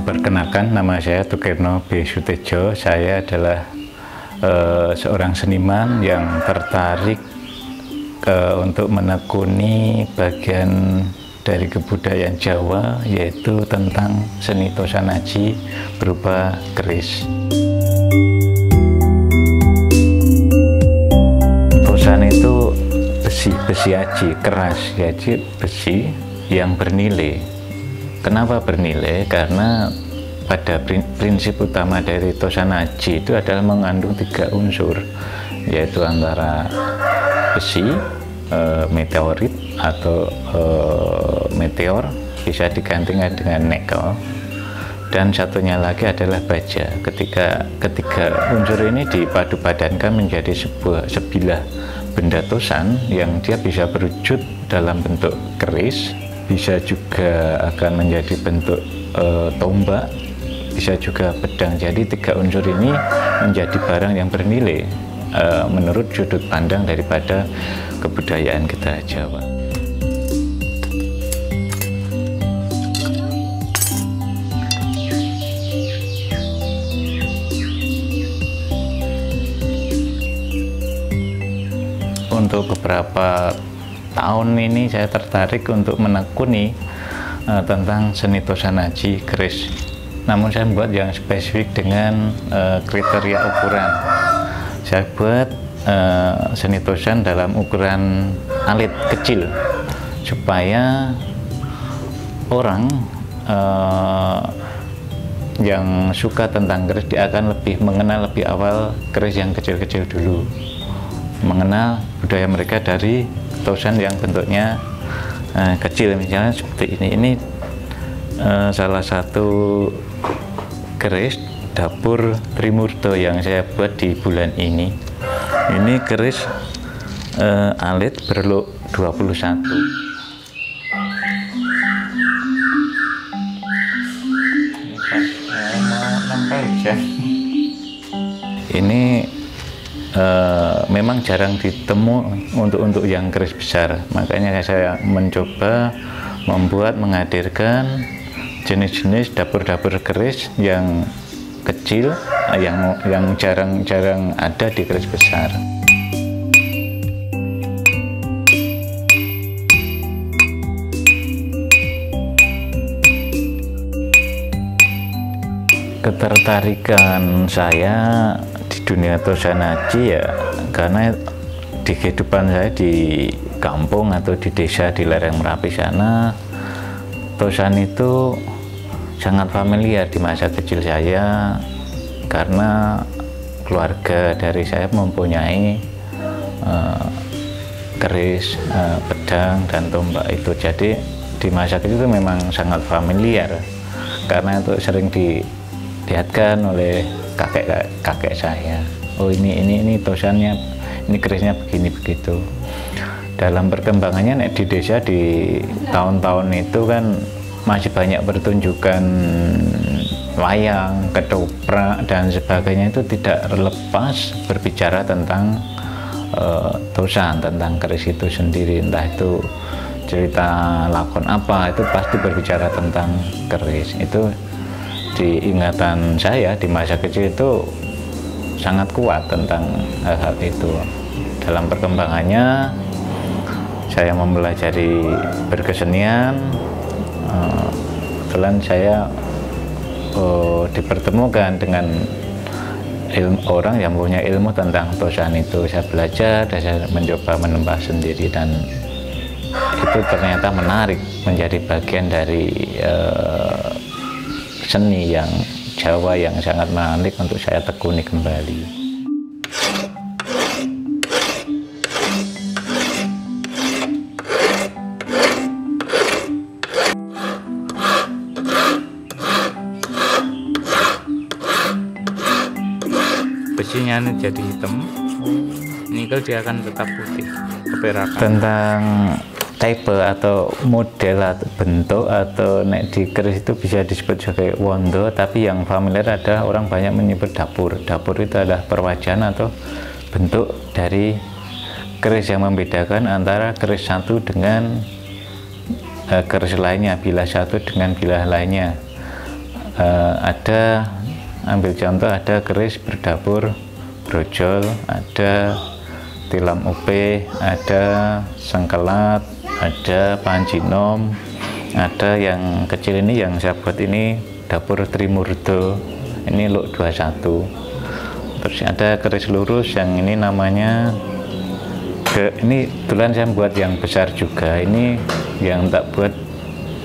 Perkenalkan, nama saya Tukirno B. Sutejo. Saya adalah seorang seniman yang tertarik untuk menekuni bagian dari kebudayaan Jawa, yaitu tentang seni Tosan Aji berupa keris. Tosan itu besi aji, keras, jadi besi yang bernilai. Kenapa bernilai? Karena pada prinsip utama dari Tosan Aji itu adalah mengandung 3 unsur, yaitu antara besi, meteorit atau meteor, bisa digantikan dengan nikel, dan satunya lagi adalah baja. Ketika ketiga unsur ini dipadu-padankan menjadi sebilah benda tosan yang dia bisa berwujud dalam bentuk keris, bisa juga akan menjadi bentuk tombak, bisa juga pedang. Jadi 3 unsur ini menjadi barang yang bernilai menurut sudut pandang daripada kebudayaan kita Jawa. Untuk beberapa tahun ini saya tertarik untuk menekuni tentang seni Tosan Aji keris. Namun saya membuat yang spesifik dengan kriteria ukuran. Saya buat seni tosan dalam ukuran alit kecil, supaya orang yang suka tentang keris dia akan lebih mengenal lebih awal keris yang kecil-kecil dulu, mengenal budaya mereka dari tosan yang bentuknya kecil. Misalnya seperti ini salah satu keris dapur Trimurto yang saya buat di bulan ini. Ini keris alit berluk 21. Ini memang jarang ditemu untuk yang keris besar, makanya saya mencoba menghadirkan jenis-jenis dapur-dapur keris yang kecil, yang jarang ada di keris besar. Ketertarikan saya di dunia Tosan Aji ya karena di kehidupan saya di kampung atau di desa di lereng Merapi sana, tosan itu sangat familiar di masa kecil saya, karena keluarga dari saya mempunyai keris, pedang, dan tombak itu. Jadi di masa kecil itu memang sangat familiar, karena itu sering dilihatkan oleh kakek saya. Oh ini tosannya, ini kerisnya begini begitu. Dalam perkembangannya di desa di tahun-tahun itu kan masih banyak pertunjukan wayang, ketoprak, dan sebagainya. Itu tidak lepas berbicara tentang tosan, tentang keris itu sendiri. Entah itu cerita lakon apa, itu pasti berbicara tentang keris. Itu di ingatan saya di masa kecil itu sangat kuat tentang hal-hal itu. Dalam perkembangannya saya mempelajari berkesenian. Kebetulan saya dipertemukan dengan orang yang punya ilmu tentang tosan itu. Saya belajar dan saya mencoba menembak sendiri, dan itu ternyata menarik, menjadi bagian dari seni yang Jawa yang sangat menarik untuk saya tekuni kembali. Besinya ini jadi hitam, nikel dia akan tetap putih, keperakan. Tentang tipe atau model atau bentuk atau nek di keris itu bisa disebut sebagai wondo, tapi yang familiar adalah orang banyak menyebut dapur. Dapur itu adalah perwajahan atau bentuk dari keris yang membedakan antara keris satu dengan keris lainnya, bilah satu dengan bilah lainnya. Ada, ambil contoh, ada keris berdapur brojol, ada tilam upe, ada sengkelat, ada panjinom, ada yang kecil ini yang saya buat ini dapur Trimurdo, ini Luk 21. Terus ada keris lurus yang ini namanya ini kebetulan saya buat yang besar juga, ini yang tak buat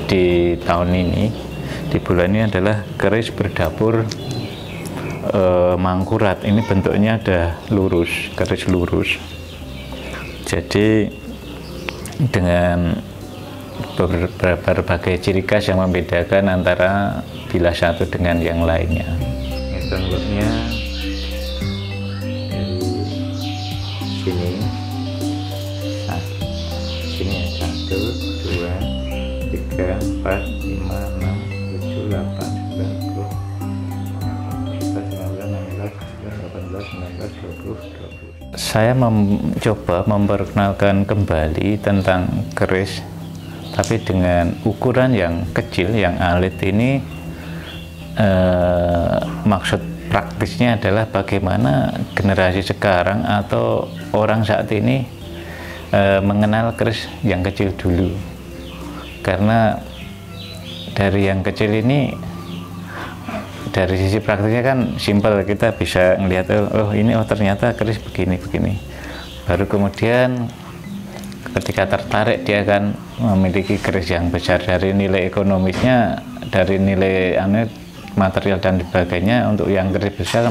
di tahun ini, di bulan ini adalah keris berdapur Mangkurat. Ini bentuknya ada lurus, keris lurus. Jadi dengan berbagai ciri khas yang membedakan antara bilah satu dengan yang lainnya. Looknya dari sini, sini ya, 1, 2, 3, 4, 5, 6, 7, 8, 9, 10, 11, 12, 13, 14, 15, 16, 17, 18, 19, 20. Saya mencoba memperkenalkan kembali tentang keris, tapi dengan ukuran yang kecil, yang alit ini. Maksud praktisnya adalah bagaimana generasi sekarang atau orang saat ini mengenal keris yang kecil dulu, karena dari yang kecil ini dari sisi praktisnya kan simpel, kita bisa ngelihat oh ini ternyata keris begini, baru kemudian ketika tertarik dia akan memiliki keris yang besar. Dari nilai ekonomisnya, dari nilai material dan sebagainya, untuk yang keris besar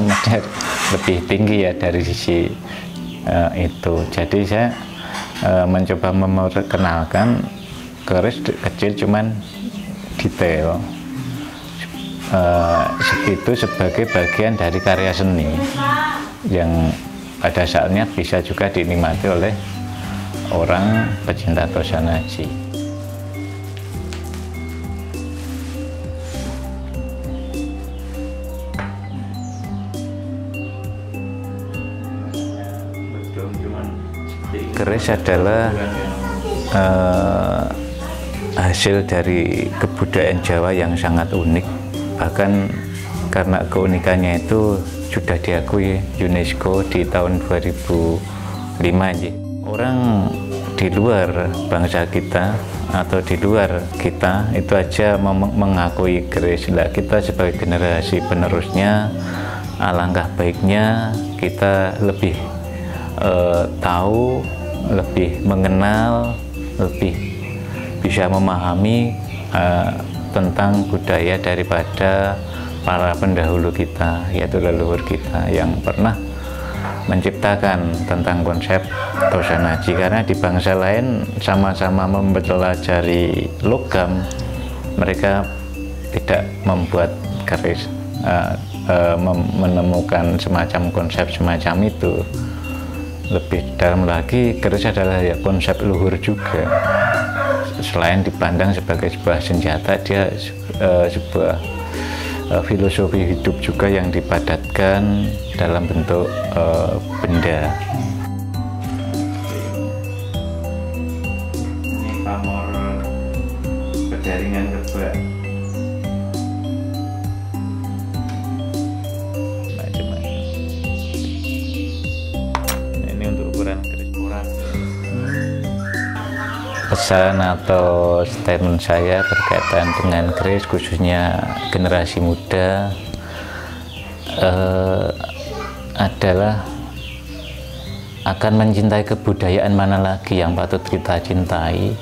lebih tinggi ya dari sisi itu. Jadi saya mencoba memperkenalkan keris kecil cuman detail, itu sebagai bagian dari karya seni yang pada saatnya bisa juga dinikmati oleh orang pecinta Tosanaji. Keris adalah hasil dari kebudayaan Jawa yang sangat unik, bahkan karena keunikannya itu sudah diakui UNESCO di tahun 2005. Orang di luar bangsa kita atau di luar kita itu aja mengakui keris. Lah, kita sebagai generasi penerusnya, alangkah baiknya kita lebih tahu, lebih mengenal, lebih bisa memahami tentang budaya daripada para pendahulu kita, yaitu leluhur kita yang pernah menciptakan tentang konsep Tosanaji. Karena di bangsa lain sama-sama mempelajari logam, mereka tidak membuat keris, menemukan semacam konsep semacam itu. Lebih dalam lagi, keris adalah ya konsep luhur juga. Selain dipandang sebagai sebuah senjata, dia sebuah filosofi hidup juga yang dipadatkan dalam bentuk benda. Ini pamor pedaringan kebak. Ini untuk ukuran keris murah. Pesan atau statement saya berkaitan dengan keris, khususnya generasi muda, adalah akan mencintai kebudayaan mana lagi yang patut kita cintai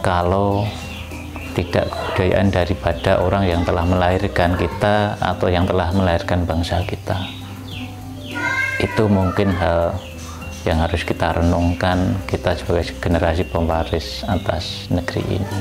kalau tidak kebudayaan daripada orang yang telah melahirkan kita atau yang telah melahirkan bangsa kita. Itu mungkin hal yang harus kita renungkan, kita sebagai generasi pewaris atas negeri ini.